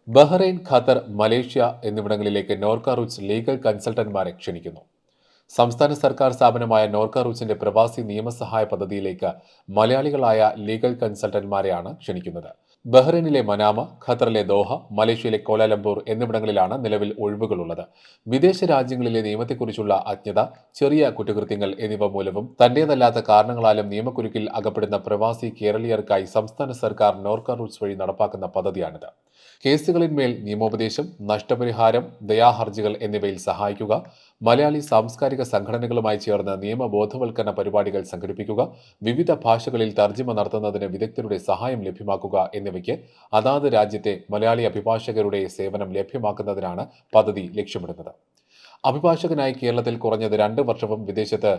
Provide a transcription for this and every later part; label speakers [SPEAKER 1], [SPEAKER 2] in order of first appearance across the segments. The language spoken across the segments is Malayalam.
[SPEAKER 1] ബഹ്റൈൻ, ഖത്തർ, മലേഷ്യ എന്നിവിടങ്ങളിലേക്ക് നോർക്ക റൂട്ട്സ് ലീഗൽ കൺസൾട്ടന്റ്മാരെ ക്ഷണിക്കുന്നു. സംസ്ഥാന സർക്കാർ സ്ഥാപനമായ നോർക്ക റൂട്ട്സിന്റെ പ്രവാസി നിയമസഹായ പദ്ധതിയിലേക്ക് മലയാളികളായ ലീഗൽ കൺസൾട്ടന്റ്മാരെയാണ് ക്ഷണിക്കുന്നത്. ബഹ്റൈനിലെ മനാമ, ഖത്തറിലെ ദോഹ, മലേഷ്യയിലെ കോലാലംപൂർ എന്നിവിടങ്ങളിലാണ് നിലവിൽ ഒഴിവുകളുള്ളത്. വിദേശ രാജ്യങ്ങളിലെ നിയമത്തെക്കുറിച്ചുള്ള അജ്ഞത, ചെറിയ കുറ്റകൃത്യങ്ങൾ എന്നിവ മൂലവും തന്റേതല്ലാത്ത കാരണങ്ങളാലും നിയമക്കുരുക്കിൽ അകപ്പെടുന്ന പ്രവാസി കേരളീയർക്കായി സംസ്ഥാന സർക്കാർ നോർക്ക റൂട്ട്സ് വഴി നടപ്പാക്കുന്ന പദ്ധതിയാണിത്. കേസുകളിന്മേൽ നിയമോപദേശം, നഷ്ടപരിഹാരം, ദയാഹർജികൾ എന്നിവയിൽ സഹായിക്കുക, മലയാളി സാംസ്കാരിക സംഘടനകളുമായി ചേർന്ന് നിയമബോധവൽക്കരണ പരിപാടികൾ സംഘടിപ്പിക്കുക, വിവിധ ഭാഷകളിൽ തർജ്ജിമ നടത്തുന്നതിന് വിദഗ്ധരുടെ സഹായം ലഭ്യമാക്കുക എന്നിവയ്ക്ക് അതാത് രാജ്യത്തെ മലയാളി അഭിഭാഷകരുടെ സേവനം ലഭ്യമാക്കുന്നതിനാണ് പദ്ധതി ലക്ഷ്യമിടുന്നത്. അഭിഭാഷകനായി കേരളത്തിൽ കുറഞ്ഞത് 2 വർഷവും വിദേശത്ത്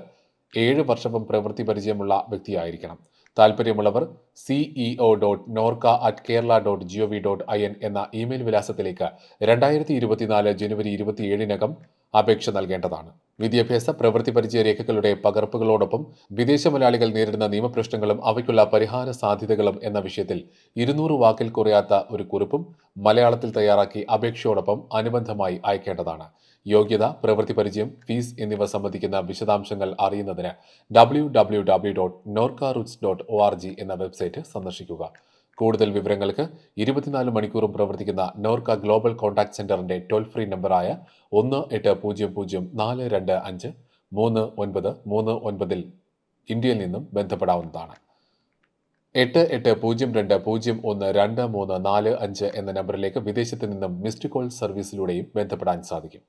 [SPEAKER 1] 7 വർഷവും പ്രവൃത്തി പരിചയമുള്ള വ്യക്തിയായിരിക്കണം. താൽപ്പര്യമുള്ളവർ ceo.norca@kerala.gov.in എന്ന ഇമെയിൽ വിലാസത്തിലേക്ക് 2024 ജനുവരി 27-നകം അപേക്ഷ നൽകേണ്ടതാണ്. വിദ്യാഭ്യാസ പ്രവൃത്തി പരിചയ രേഖകളുടെ പകർപ്പുകളോടൊപ്പം വിദേശ മലയാളികൾ നേരിടുന്ന നിയമപ്രശ്നങ്ങളും അവയ്ക്കുള്ള പരിഹാര സാധ്യതകളും എന്ന വിഷയത്തിൽ 200 വാക്കിൽ കുറയാത്ത ഒരു കുറിപ്പും മലയാളത്തിൽ തയ്യാറാക്കി അപേക്ഷയോടൊപ്പം അനുബന്ധമായി അയക്കേണ്ടതാണ്. യോഗ്യത, പ്രവൃത്തി പരിചയം, ഫീസ് എന്നിവ സംബന്ധിക്കുന്ന വിശദാംശങ്ങൾ അറിയുന്നതിന് www.norcaroots.org എന്ന വെബ്സൈറ്റ് സന്ദർശിക്കുക. കൂടുതൽ വിവരങ്ങൾക്ക് 24 മണിക്കൂറും പ്രവർത്തിക്കുന്ന നോർക്ക ഗ്ലോബൽ കോൺടാക്ട് സെന്ററിന്റെ ടോൾ ഫ്രീ നമ്പറായ 1800 4423939 ഇന്ത്യയിൽ നിന്നും ബന്ധപ്പെടാവുന്നതാണ്. 8802012345 എന്ന നമ്പറിലേക്ക് വിദേശത്ത് നിന്നും മിസ്ഡ് കോൾ സർവീസിലൂടെയും ബന്ധപ്പെടാൻ സാധിക്കും.